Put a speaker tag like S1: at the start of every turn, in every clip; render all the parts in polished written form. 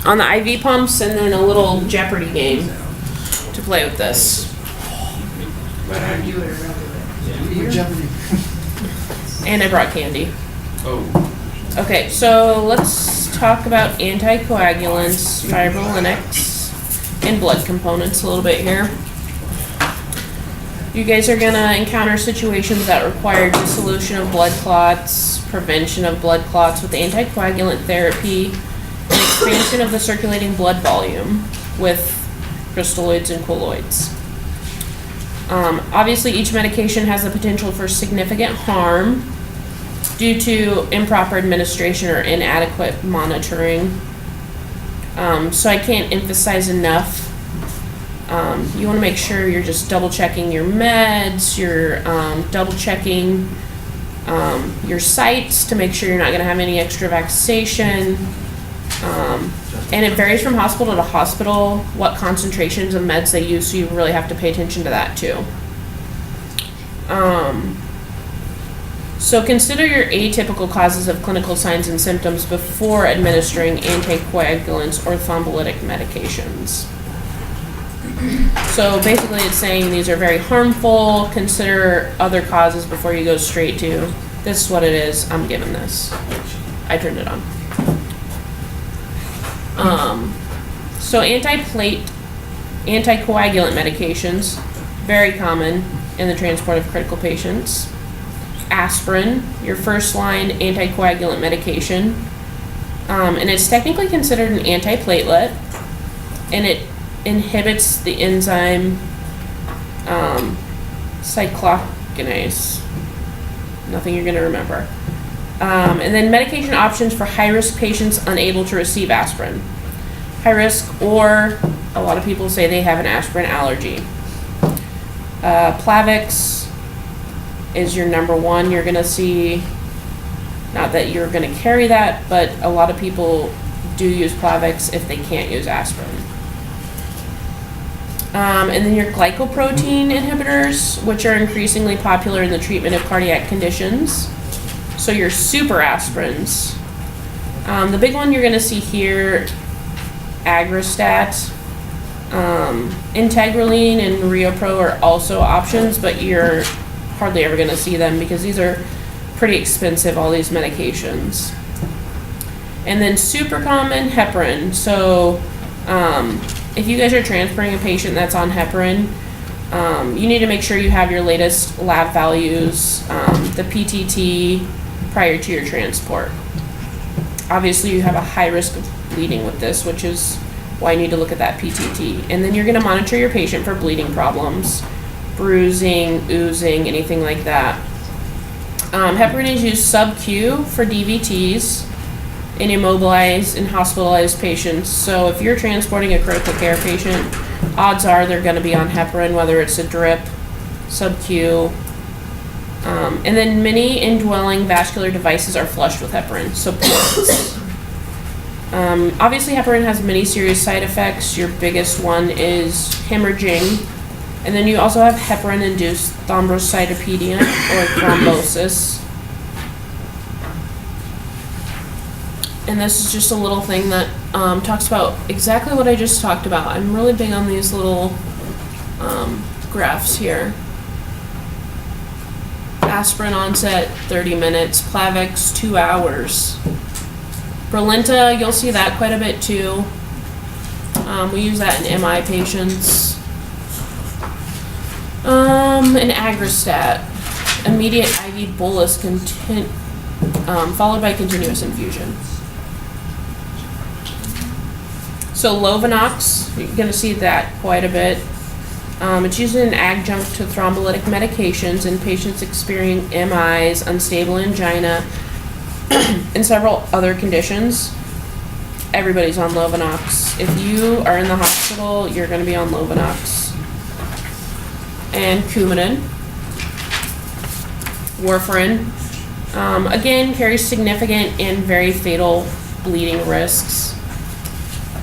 S1: on the IV pumps, and then a little Jeopardy game to play with this. And I brought candy.
S2: Oh.
S1: Okay, so let's talk about anticoagulants, fibrinolytics, and blood components a little bit here. You guys are gonna encounter situations that require dissolution of blood clots, prevention of blood clots with anticoagulant therapy, and expansion of the circulating blood volume with crystalloids and colloids. Obviously, each medication has the potential for significant harm due to improper administration or inadequate monitoring. So I can't emphasize enough. You want to make sure you're just double checking your meds, you're double checking your sites to make sure you're not going to have any extra vexation. And it varies from hospital to hospital what concentrations of meds they use, so you really have to pay attention to that too. So consider your atypical causes of clinical signs and symptoms before administering anticoagulants or thrombolytic medications. So basically it's saying these are very harmful, consider other causes before you go straight to, this is what it is, I'm giving this. I turned it on. So anticoagulant medications, very common in the transport of critical patients. Aspirin, your first line anticoagulant medication, and it's technically considered an antiplatelet, and it inhibits the enzyme cyclookinase. Nothing you're going to remember. And then medication options for high-risk patients unable to receive aspirin. High risk, or a lot of people say they have an aspirin allergy. Plavix is your number one. You're going to see, not that you're going to carry that, but a lot of people do use Plavix if they can't use aspirin. And then your glycoprotein inhibitors, which are increasingly popular in the treatment of cardiac conditions. So your super aspirins. The big one you're going to see here, Aggrastat, Integraline and RioPro are also options, but you're hardly ever going to see them because these are pretty expensive, all these medications. And then super common, heparin. So if you guys are transferring a patient that's on heparin, you need to make sure you have your latest lab values, the PTT, prior to your transport. Obviously you have a high risk of bleeding with this, which is why you need to look at that PTT. And then you're going to monitor your patient for bleeding problems, bruising, oozing, anything like that. Heparin is used sub-Q for DVTs in immobilized and hospitalized patients. So if you're transporting a critical care patient, odds are they're going to be on heparin, whether it's a drip, sub-Q. And then many indwelling vascular devices are flushed with heparin, so ports. Obviously heparin has many serious side effects. Your biggest one is hemorrhaging. And then you also have heparin-induced thrombocytopenia or thrombosis. And this is just a little thing that talks about exactly what I just talked about. I'm really big on these little graphs here. Aspirin onset, 30 minutes. Plavix, 2 hours. Brilinta, you'll see that quite a bit too. We use that in MI patients. And Aggrastat, immediate IV bolus followed by continuous infusion. So Lovenox, you're going to see that quite a bit. It's used as an adjunct to thrombolytic medications in patients experiencing MIs, unstable angina, and several other conditions. Everybody's on Lovenox. If you are in the hospital, you're going to be on Lovenox. And Coumadin, warfarin, again carries significant and very fatal bleeding risks.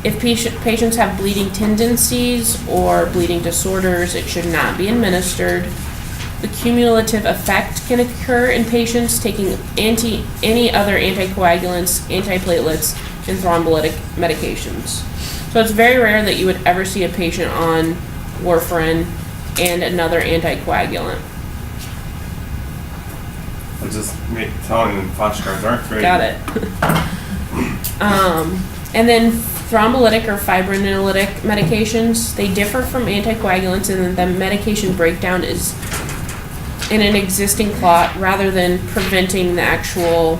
S1: If patients have bleeding tendencies or bleeding disorders, it should not be administered. The cumulative effect can occur in patients taking any other anticoagulants, antiplatelets, and thrombolytic medications. So it's very rare that you would ever see a patient on warfarin and another anticoagulant.
S2: I'm just telling them flashcards aren't very.
S1: Got it. And then thrombolytic or fibrinolytic medications, they differ from anticoagulants in that the medication breakdown is in an existing clot rather than preventing the actual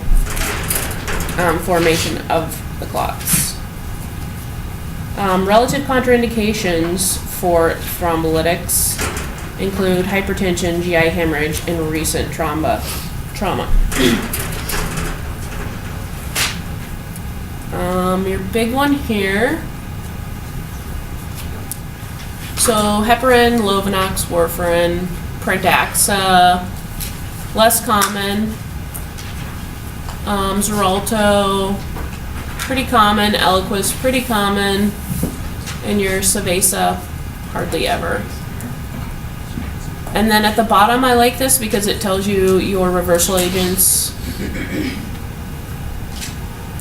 S1: formation of the clots. Relative contraindications for thrombolytics include hypertension, GI hemorrhage, and recent trauma. Your big one here. So heparin, Lovenox, warfarin, Pradaxa, less common. Xarelto, pretty common. Eliquis, pretty common. And your Savesa, hardly ever. And then at the bottom, I like this because it tells you your reversal agents.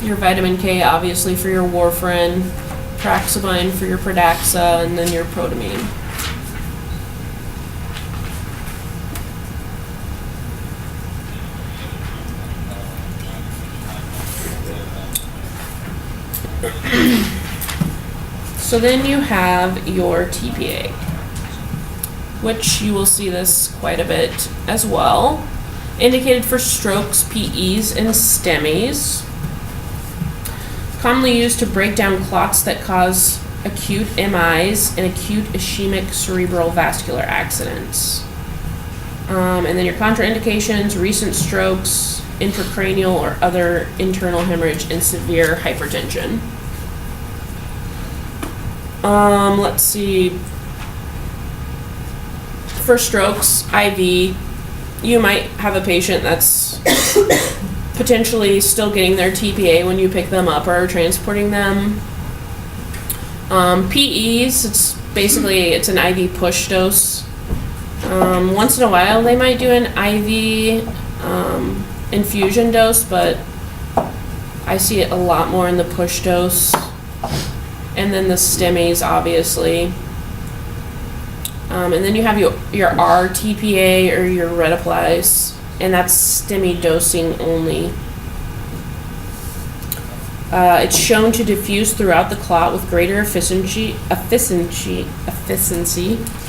S1: Your vitamin K, obviously, for your warfarin, Praxibine for your Pradaxa, and then your protamine. So then you have your TPA, which you will see this quite a bit as well. Indicated for strokes, PEs, and STEMIs. Commonly used to break down clots that cause acute MIs and acute ischemic cerebral vascular accidents. And then your contraindications, recent strokes, intracranial or other internal hemorrhage, and severe hypertension. Let's see. For strokes, IV, you might have a patient that's potentially still getting their TPA when you pick them up or transporting them. PEs, it's an IV push dose. Once in a while they might do an IV infusion dose, but I see it a lot more in the push dose. And then the STEMIs, obviously. And then you have your RTPA or your Retiplies, and that's STEMI dosing only. It's shown to diffuse throughout the clot with greater efficiency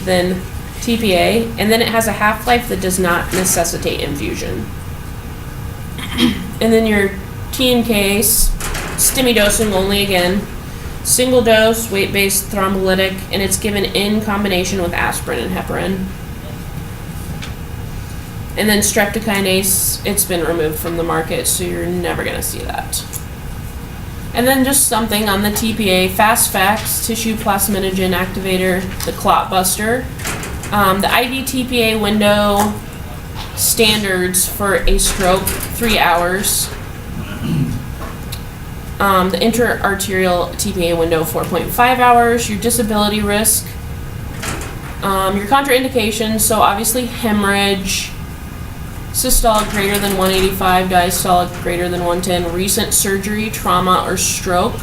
S1: than TPA, and then it has a half-life that does not necessitate infusion. And then your TNK, STEMI dosing only again. Single dose, weight-based thrombolytic, and it's given in combination with aspirin and heparin. And then streptokinase, it's been removed from the market, so you're never going to see that. And then just something on the TPA, Fast Facts, tissue plasminogen activator, the clot buster. The IV TPA window standards for a stroke, 3 hours. The intra-arterial TPA window, 4.5 hours. Your disability risk. Your contraindications, so obviously hemorrhage, systolic greater than 185, diastolic greater than 110, recent surgery, trauma, or stroke.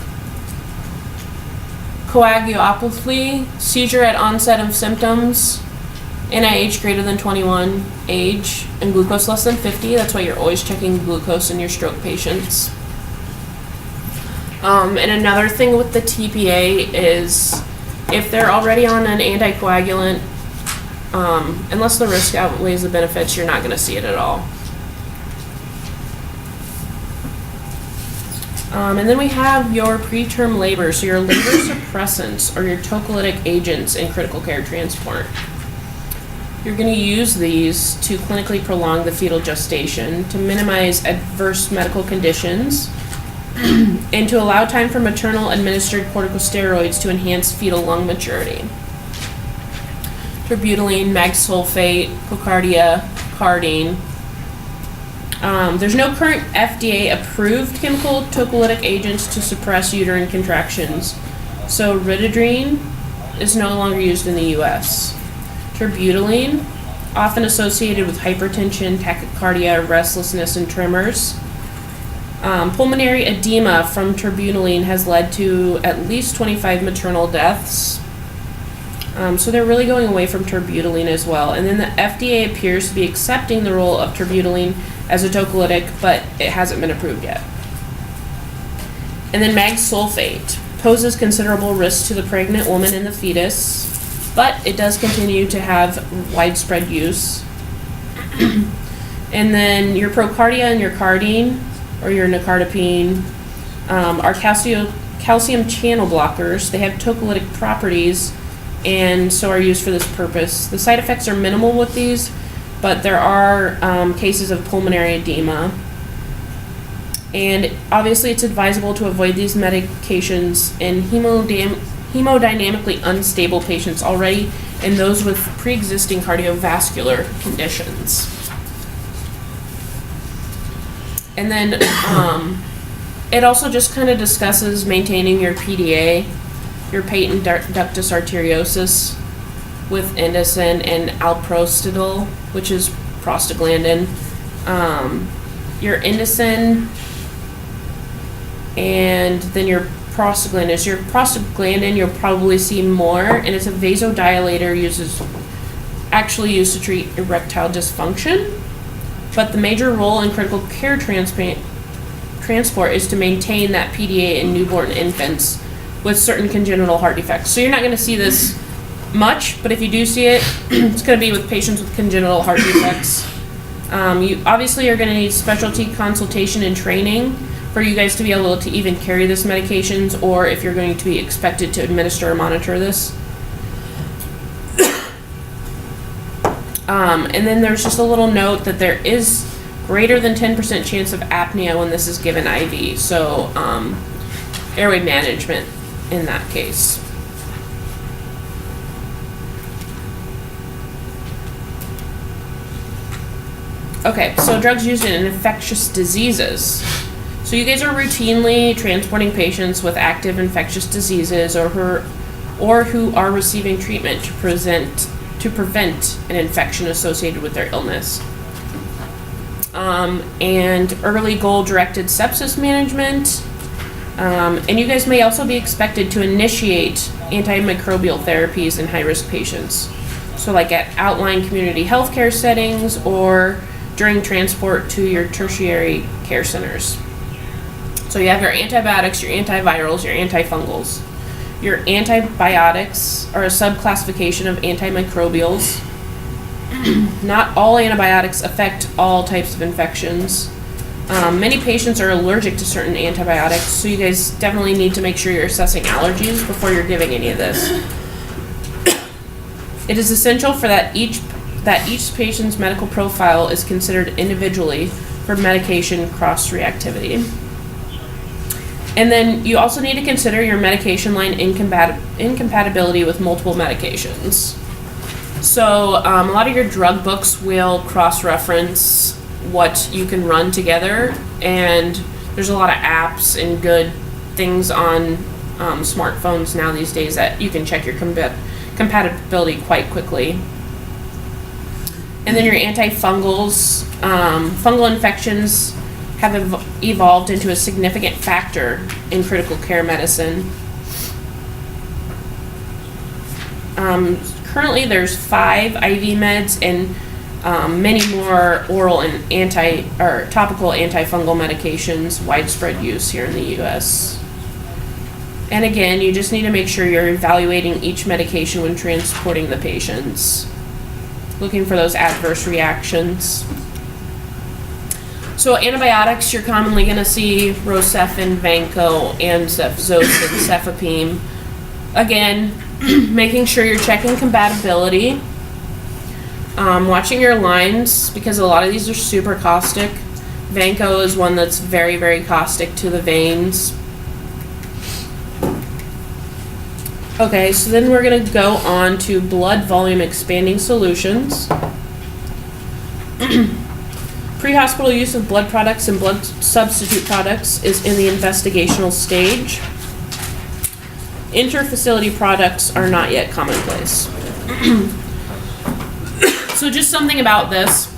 S1: Coagulopathy, seizure at onset of symptoms, NIH greater than 21, age, and glucose less than 50. That's why you're always checking glucose in your stroke patients. And another thing with the TPA is if they're already on an anticoagulant, unless the risk outweighs the benefits, you're not going to see it at all. And then we have your preterm labor, so your labor suppressants or your tocolytic agents in critical care transport. You're going to use these to clinically prolong the fetal gestation, to minimize adverse medical conditions, and to allow time for maternal administered corticosteroids to enhance fetal lung maturity. Terbutaline, magsulfate, Pocardia, Cardine. There's no current FDA-approved chemical tocolytic agents to suppress uterine contractions, so ritidrine is no longer used in the U.S. Terbutaline, often associated with hypertension, tachycardia, restlessness, and tremors. Pulmonary edema from terbutaline has led to at least 25 maternal deaths. So they're really going away from terbutaline as well. And then the FDA appears to be accepting the role of terbutaline as a tocolytic, but it hasn't been approved yet. And then mag sulfate poses considerable risk to the pregnant woman and the fetus, but it does continue to have widespread use. And then your Procardia and your Cardine, or your nicardipine, are calcium channel blockers. They have tocolytic properties, and so are used for this purpose. The side effects are minimal with these, but there are cases of pulmonary edema. And obviously it's advisable to avoid these medications in hemodynamically unstable patients already and those with pre-existing cardiovascular conditions. And then it also just kind of discusses maintaining your PDA, your patent ductus arteriosus, with indocin and alprostadil, which is prostaglandin. Your indocin and then your prostaglandin. Your prostaglandin you'll probably see more, and it's a vasodilator actually used to treat erectile dysfunction. But the major role in critical care transport is to maintain that PDA in newborn infants with certain congenital heart defects. So you're not going to see this much, but if you do see it, it's going to be with patients with congenital heart defects. You obviously are going to need specialty consultation and training for you guys to be able to even carry this medications, or if you're going to be expected to administer or monitor this. And then there's just a little note that there is greater than 10% chance of apnea when this is given IV. So airway management in that case. Okay, so drugs used in infectious diseases. So you guys are routinely transporting patients with active infectious diseases or who are receiving treatment to prevent an infection associated with their illness. And early goal-directed sepsis management. And you guys may also be expected to initiate antimicrobial therapies in high-risk patients. So like at outlying community healthcare settings or during transport to your tertiary care centers. So you have your antibiotics, your antivirals, your antifungals. Your antibiotics are a subclassification of antimicrobials. Not all antibiotics affect all types of infections. Many patients are allergic to certain antibiotics, so you guys definitely need to make sure you're assessing allergies before you're giving any of this. It is essential for that each patient's medical profile is considered individually for medication cross-reactivity. And then you also need to consider your medication line incompatibility with multiple medications. So a lot of your drug books will cross-reference what you can run together, and there's a lot of apps and good things on smartphones now these days that you can check your compatibility quite quickly. And then your antifungals. Fungal infections have evolved into a significant factor in critical care medicine. Currently there's 5 IV meds and many more oral and topical antifungal medications, widespread use here in the US. And again, you just need to make sure you're evaluating each medication when transporting the patients, looking for those adverse reactions. So antibiotics, you're commonly going to see Rocephin, Vanco, Zofin, Cefepime. Again, making sure you're checking compatibility, watching your lines, because a lot of these are super caustic. Vanco is one that's very, very caustic to the veins. Okay, so then we're going to go on to blood volume expanding solutions. Pre-hospital use of blood products and blood substitute products is in the investigational stage. Inter-facility products are not yet commonplace. So just something about this.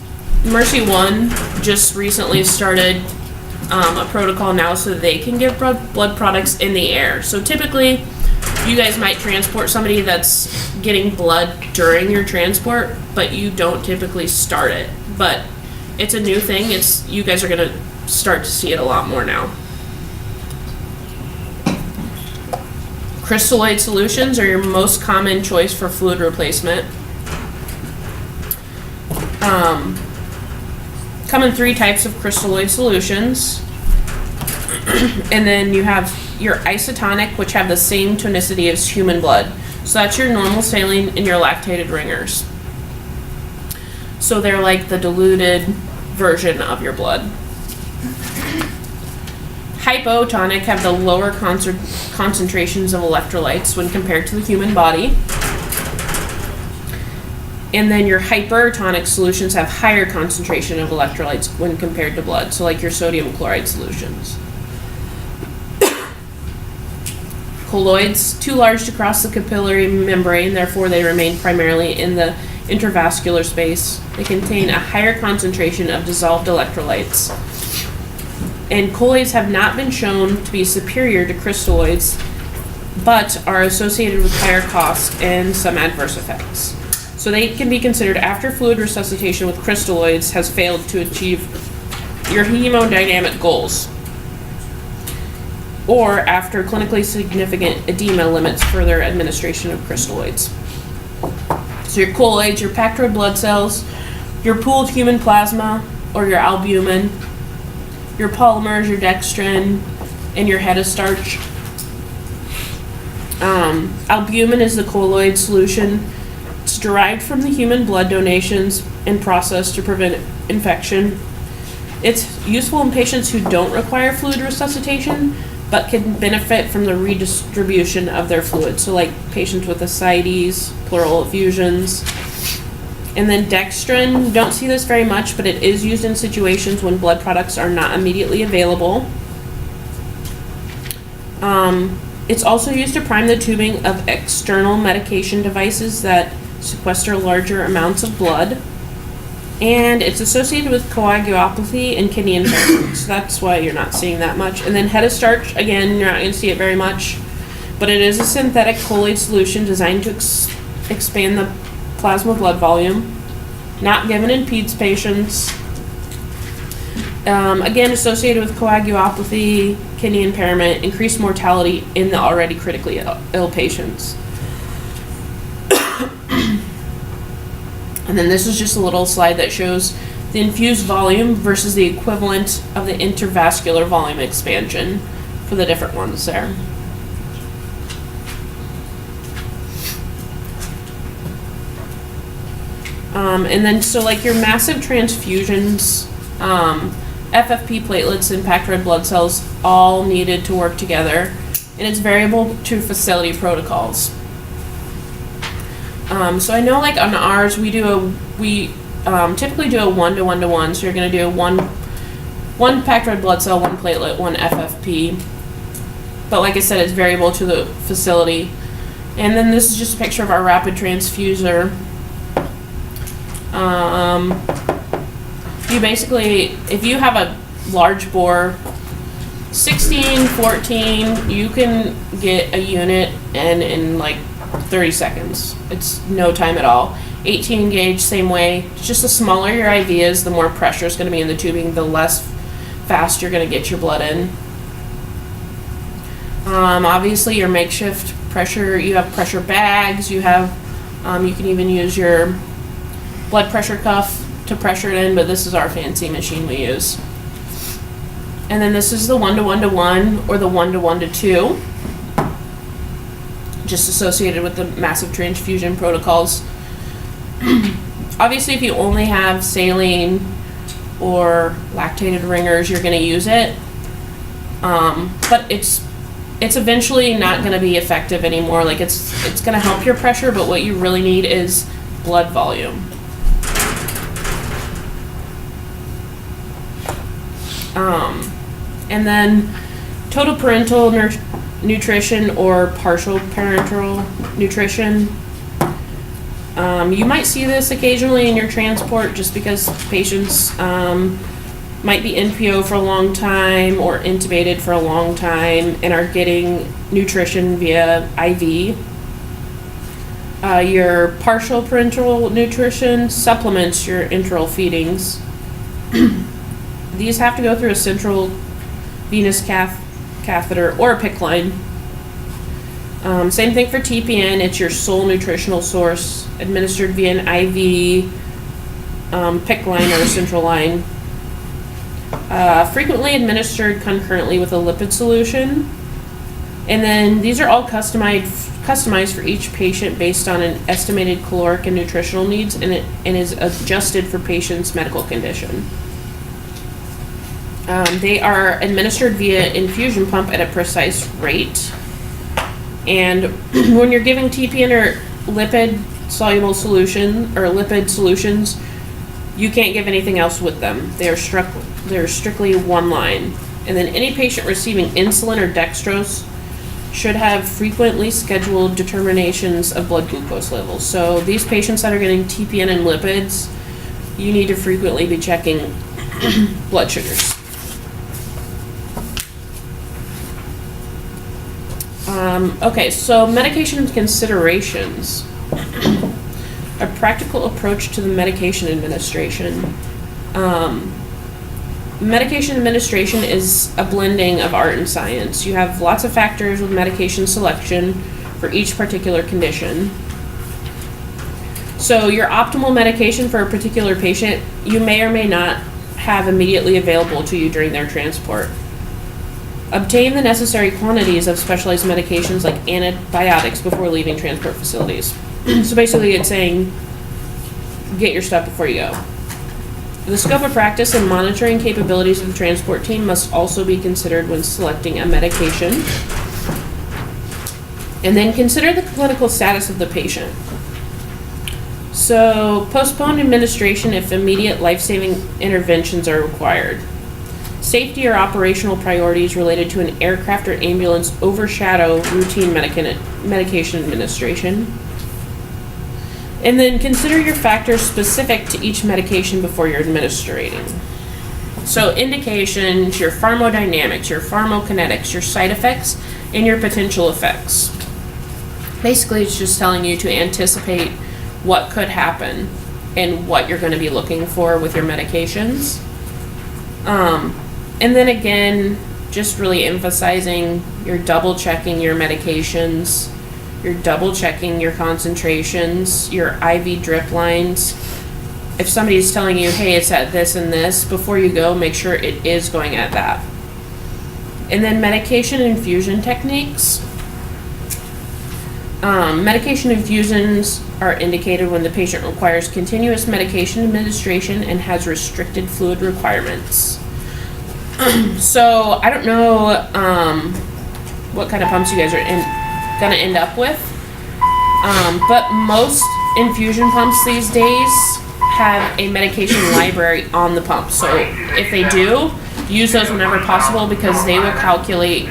S1: Mercy One just recently started a protocol now so that they can give blood products in the air. So typically, you guys might transport somebody that's getting blood during your transport, but you don't typically start it. But it's a new thing. You guys are gonna start to see it a lot more now. Crystalloid solutions are your most common choice for fluid replacement. Come in 3 types of crystalloid solutions. And then you have your isotonic, which have the same tonicity as human blood. So that's your normal saline and your lactated ringers. So they're like the diluted version of your blood. Hypotonic have the lower concentrations of electrolytes when compared to the human body. And then your hypertonic solutions have higher concentration of electrolytes when compared to blood. So like your sodium chloride solutions. Colloids, too large to cross the capillary membrane, therefore they remain primarily in the intravascular space. They contain a higher concentration of dissolved electrolytes. And colloids have not been shown to be superior to crystalloids, but are associated with higher cost and some adverse effects. So they can be considered after fluid resuscitation with crystalloids has failed to achieve your hemodynamic goals, or after clinically significant edema limits further administration of crystalloids. So your colloids, your packed red blood cells, your pooled human plasma, or your albumin, your polymers, your dextrin, and your hetastarch. Albumin is the colloid solution. It's derived from the human blood donations and processed to prevent infection. It's useful in patients who don't require fluid resuscitation, but can benefit from the redistribution of their fluid. So like patients with ascites, pleural effusions. And then dextrin, don't see this very much, but it is used in situations when blood products are not immediately available. It's also used to prime the tubing of external medication devices that sequester larger amounts of blood. And it's associated with coagulopathy and kidney impairment, so that's why you're not seeing that much. And then hetastarch, again, you're not going to see it very much, but it is a synthetic colloid solution designed to expand the plasma blood volume, not given in PEDS patients. Again, associated with coagulopathy, kidney impairment, increased mortality in the already critically ill patients. And then this is just a little slide that shows the infused volume versus the equivalent of the intravascular volume expansion for the different ones there. And then so like your massive transfusions, FFP platelets and packed red blood cells all needed to work together, and it's variable to facility protocols. So I know like on ours we typically do a 1-to-1-to-1, so you're going to do one packed red blood cell, one platelet, one FFP. But like I said, it's variable to the facility. And then this is just a picture of our rapid transfuser. You basically, if you have a large bore, 16, 14, you can get a unit in like 30 seconds. It's no time at all. 18 gauge, same way. It's just the smaller your IV is, the more pressure is going to be in the tubing, the less fast you're going to get your blood in. Obviously your makeshift pressure, you have pressure bags, you have, you can even use your blood pressure cuff to pressure it in, but this is our fancy machine we use. And then this is the 1-to-1-to-1 or the 1-to-1-to-2, just associated with the massive transfusion protocols. Obviously, if you only have saline or lactated ringers, you're going to use it. But it's eventually not going to be effective anymore. Like it's going to help your pressure, but what you really need is blood volume. And then total parental nutrition or partial parenteral nutrition. You might see this occasionally in your transport just because patients might be NPO for a long time or intubated for a long time and are getting nutrition via IV. Your partial parenteral nutrition supplements your enteral feedings. These have to go through a central venous catheter or a PICC line. Same thing for TPN. It's your sole nutritional source, administered via an IV, PICC line or a central line. Frequently administered concurrently with a lipid solution. And then these are all customized for each patient based on an estimated caloric and nutritional needs, and is adjusted for patient's medical condition. They are administered via infusion pump at a precise rate. And when you're giving TPN or lipid soluble solution or lipid solutions, you can't give anything else with them. They're strictly one line. And then any patient receiving insulin or dextrose should have frequently scheduled determinations of blood glucose levels. So these patients that are getting TPN and lipids, you need to frequently be checking blood sugars. Okay, so medication considerations. A practical approach to the medication administration. Medication administration is a blending of art and science. You have lots of factors with medication selection for each particular condition. So your optimal medication for a particular patient, you may or may not have immediately available to you during their transport. Obtain the necessary quantities of specialized medications like antibiotics before leaving transport facilities. So basically it's saying, get your stuff before you go. The scope of practice and monitoring capabilities of the transport team must also be considered when selecting a medication. And then consider the clinical status of the patient. So postpone administration if immediate life-saving interventions are required. Safety or operational priorities related to an aircraft or ambulance overshadow routine medication administration. And then consider your factors specific to each medication before you're administrating. So indications, your pharmacodynamics, your pharmacokinetics, your side effects, and your potential effects. Basically, it's just telling you to anticipate what could happen and what you're going to be looking for with your medications. And then again, just really emphasizing you're double checking your medications, you're double checking your concentrations, your IV drip lines. If somebody's telling you, hey, it's at this and this, before you go, make sure it is going at that. And then medication infusion techniques. Medication infusions are indicated when the patient requires continuous medication administration and has restricted fluid requirements. So I don't know what kind of pumps you guys are gonna end up with, but most infusion pumps these days have a medication library on the pump. So if they do, use those whenever possible because they will calculate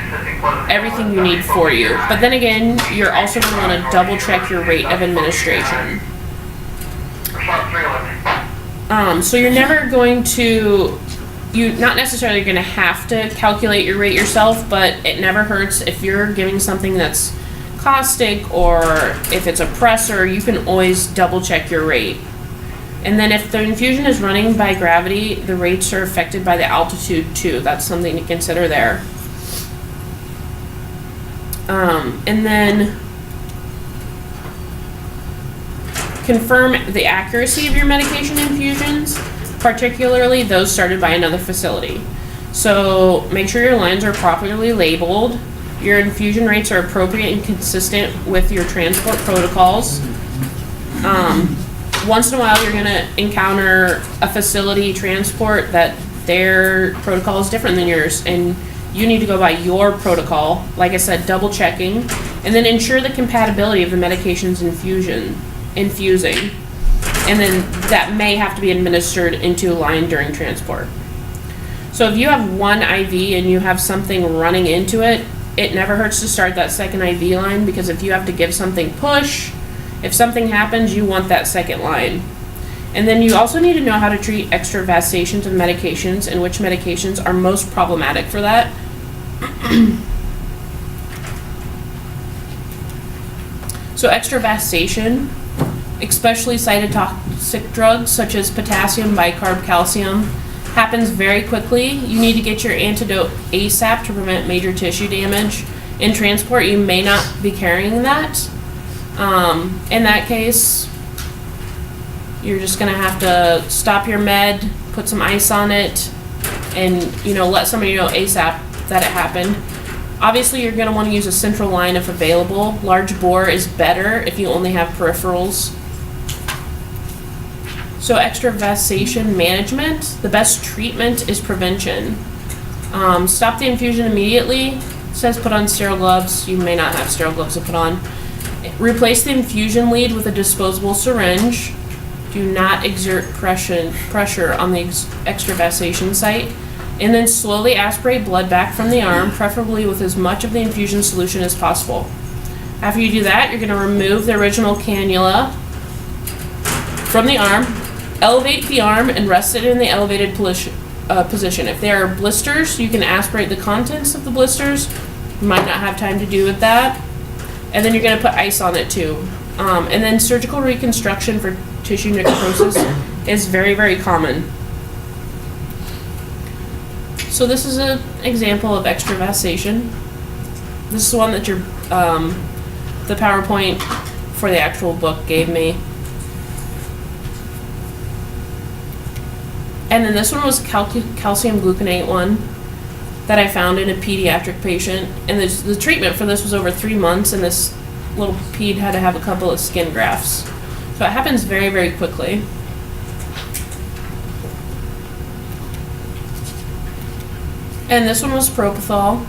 S1: everything you need for you. But then again, you're also going to want to double check your rate of administration. So you're never going to, you're not necessarily going to have to calculate your rate yourself, but it never hurts if you're giving something that's caustic or if it's a pressor, you can always double check your rate. And then if the infusion is running by gravity, the rates are affected by the altitude too. That's something to consider there. And then confirm the accuracy of your medication infusions, particularly those started by another facility. So make sure your lines are properly labeled, your infusion rates are appropriate and consistent with your transport protocols. Once in a while you're going to encounter a facility transport that their protocol is different than yours, and you need to go by your protocol. Like I said, double checking, and then ensure the compatibility of the medications infusing, and then that may have to be administered into a line during transport. So if you have one IV and you have something running into it, it never hurts to start that second IV line, because if you have to give something push, if something happens, you want that second line. And then you also need to know how to treat extravasations of medications and which medications are most problematic for that. So extravasation, especially cytotoxic drugs such as potassium, bicarb, calcium, happens very quickly. You need to get your antidote ASAP to prevent major tissue damage. In transport, you may not be carrying that. In that case, you're just gonna have to stop your med, put some ice on it, and let somebody know ASAP that it happened. Obviously, you're going to want to use a central line if available. Large bore is better if you only have peripherals. So extravasation management, the best treatment is prevention. Stop the infusion immediately. It says put on sterile gloves. You may not have sterile gloves to put on. Replace the infusion lead with a disposable syringe. Do not exert pressure on the extravasation site. And then slowly aspirate blood back from the arm, preferably with as much of the infusion solution as possible. After you do that, you're going to remove the original cannula from the arm, elevate the arm, and rest it in the elevated position. If there are blisters, you can aspirate the contents of the blisters. You might not have time to do with that. And then you're going to put ice on it too. And then surgical reconstruction for tissue necrosis is very, very common. So this is an example of extravasation. This is one that the PowerPoint for the actual book gave me. And then this one was calcium gluconate one that I found in a pediatric patient. And the treatment for this was over 3 months, and this little ped had to have a couple of skin grafts. So it happens very, very quickly. And this one was propofol.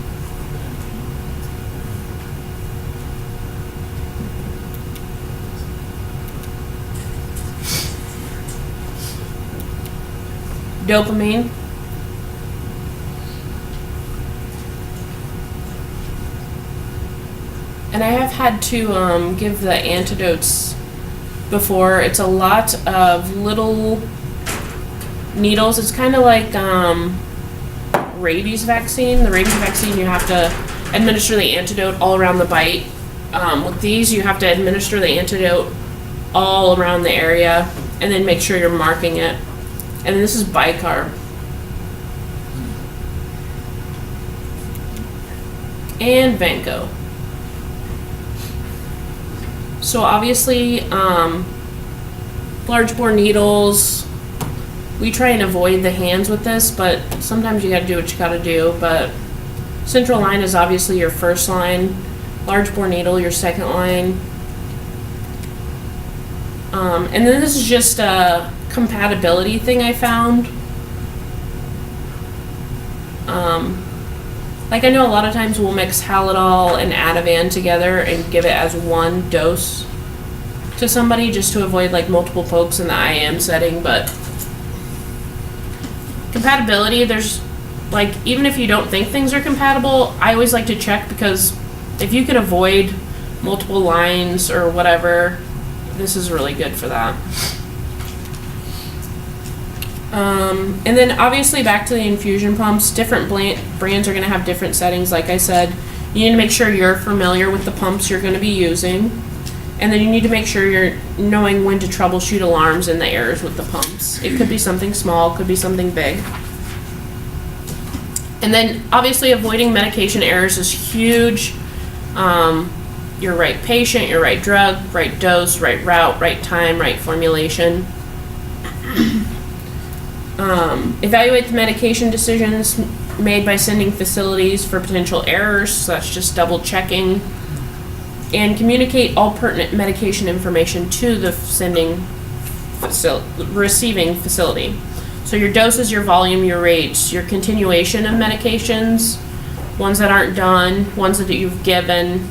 S1: Dopamine. And I have had to give the antidotes before. It's a lot of little needles. It's kind of like rabies vaccine. The rabies vaccine, you have to administer the antidote all around the bite. With these, you have to administer the antidote all around the area and then make sure you're marking it. And this is bicarb. And Vanco. So obviously, large bore needles, we try and avoid the hands with this, but sometimes you gotta do what you gotta do. But central line is obviously your first line, large bore needle your second line. And then this is just a compatibility thing I found. Like I know a lot of times we'll mix Halidol and Ativan together and give it as one dose to somebody just to avoid like multiple pokes in the IM setting, but compatibility, there's like, even if you don't think things are compatible, I always like to check, because if you can avoid multiple lines or whatever, this is really good for that. And then obviously back to the infusion pumps, different brands are going to have different settings. Like I said, you need to make sure you're familiar with the pumps you're going to be using. And then you need to make sure you're knowing when to troubleshoot alarms and the errors with the pumps. It could be something small, could be something big. And then obviously avoiding medication errors is huge. Your right patient, your right drug, right dose, right route, right time, right formulation. Evaluate the medication decisions made by sending facilities for potential errors, so that's just double checking. And communicate all pertinent medication information to the receiving facility. So your doses, your volume, your rates, your continuation of medications, ones that aren't done, ones that you've given.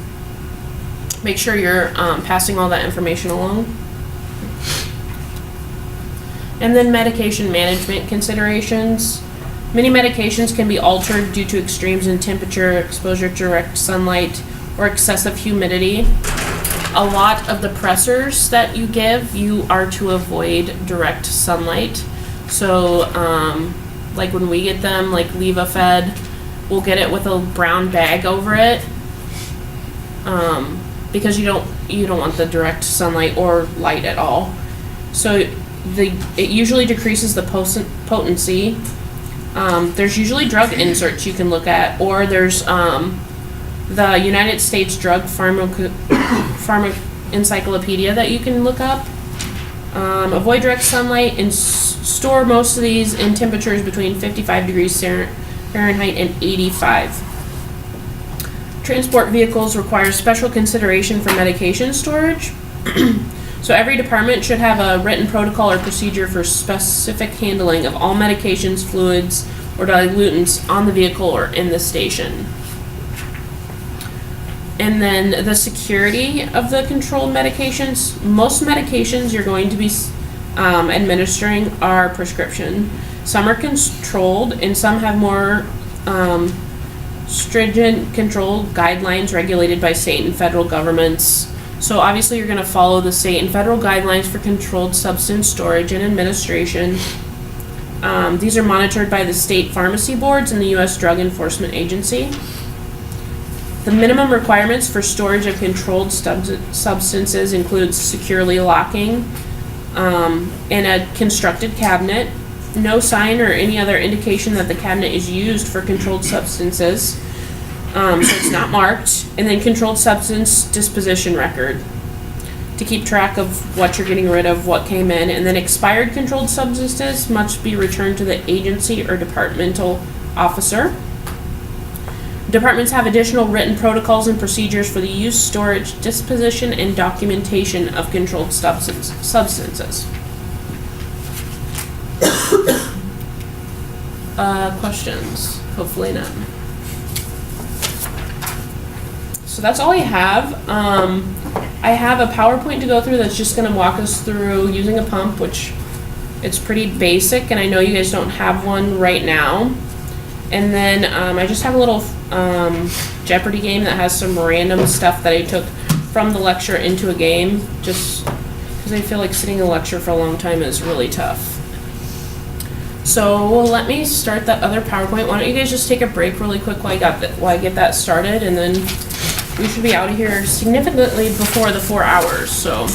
S1: Make sure you're passing all that information along. And then medication management considerations. Many medications can be altered due to extremes in temperature, exposure to direct sunlight, or excessive humidity. a lot of the pressers that you give, you are to avoid direct sunlight. So, like when we get them, like Leva Fed, we'll get it with a brown bag over it. Because you don't want the direct sunlight or light at all. So it usually decreases the potency. There's usually drug inserts you can look at, or there's the United States Drug Pharma Encyclopedia that you can look up. Avoid direct sunlight and store most of these in temperatures between 55 degrees Fahrenheit and 85. Transport vehicles require special consideration for medication storage. So every department should have a written protocol or procedure for specific handling of all medications, fluids, or dilutants on the vehicle or in the station. And then the security of the controlled medications. Most medications you're going to be administering are prescription. Some are controlled and some have more stringent control guidelines regulated by state and federal governments. So obviously you're going to follow the state and federal guidelines for controlled substance storage and administration. These are monitored by the state pharmacy boards and the U.S. Drug Enforcement Agency. The minimum requirements for storage of controlled substances includes securely locking in a constructed cabinet, no sign or any other indication that the cabinet is used for controlled substances, so it's not marked, and then controlled substance disposition record to keep track of what you're getting rid of, what came in, and then expired controlled substances must be returned to the agency or departmental officer. Departments have additional written protocols and procedures for the use, storage, disposition, and documentation of controlled substances. Questions? Hopefully none. So that's all I have. I have a PowerPoint to go through that's just going to walk us through using a pump, which it's pretty basic, and I know you guys don't have one right now. And then I just have a little Jeopardy game that has some random stuff that I took from the lecture into a game, just because I feel like sitting in a lecture for a long time is really tough. So let me start that other PowerPoint. Why don't you guys just take a break really quick while I get that started, and then we should be out of here significantly before the 4 hours. So.